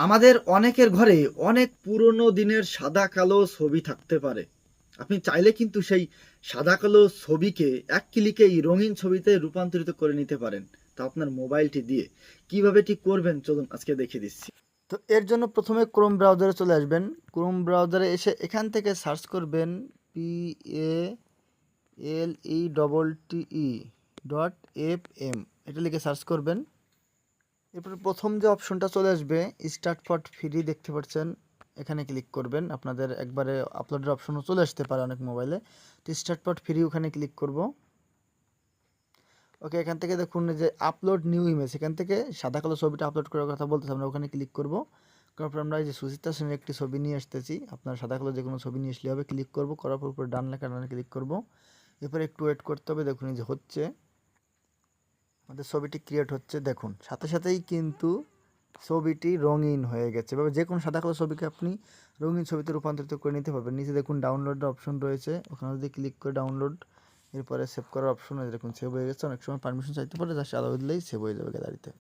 আমাদের অনেকের ঘরে অনেক পুরনো দিনের সাদা কালো ছবি থাকতে পারে। আপনি চাইলে কিন্তু সেই সাদা কালো ছবিকে এক ক্লিকেই রঙিন ছবিতে রূপান্তরিত করে নিতে পারেন, তা আপনার মোবাইলটি দিয়ে। কিভাবে ঠিক করবেন চলুন আজকে দেখিয়ে দিচ্ছি। তো এর জন্য প্রথমে ক্রোম ব্রাউজারে চলে আসবেন। ক্রোম ব্রাউজারে এসে এখান থেকে সার্চ করবেন PALETTE.FM, এটা লিখে সার্চ করবেন। এরপরে প্রথম যে অপশনটা চলে আসবে স্টার্ট ফর ফ্রি, দেখতে পাচ্ছেন, এখানে ক্লিক করবেন। আপনাদের একবারে আপলোডের অপশনও চলে আসতে পারে অনেক মোবাইলে। তো স্টার্ট ফর ফ্রি ওখানে ক্লিক করব। ওকে, এখান থেকে দেখুন যে আপলোড নিউ ইমেজ, এখান থেকে সাদা কালো ছবিটা আপলোড করার কথা বলতেছে, আমরা ওখানে ক্লিক করব। করার পর আমরা এই যে সুচিত্রা সেনের একটি ছবি নিয়ে আসতেছি, আপনার সাদা কালো যে কোনো ছবি নিয়ে আসলে হবে। ক্লিক করব, করার পর উপরে ডান লেখা ডানে ক্লিক করব। এরপরে একটু ওয়েট করতে হবে, দেখুন এই যে হচ্ছে, আমাদের ছবিটি ক্রিয়েট হচ্ছে। দেখুন সাথে সাথেই কিন্তু ছবিটি রঙিন হয়ে গেছে। এভাবে যে কোনো সাদা কালো ছবিকে আপনি রঙিন ছবিতে রূপান্তরিত করে নিতে পারবেন। নিচে দেখুন ডাউনলোডের অপশন রয়েছে, ওখানে যদি ক্লিক করে ডাউনলোড, এরপরে সেভ করার অপশন, দেখুন সেভ হয়ে গেছে। অনেক সময় পারমিশন চাইতে পারে, জাস্ট আলাদা দিলেই সেভ হয়ে যাবে গ্যালারিতে।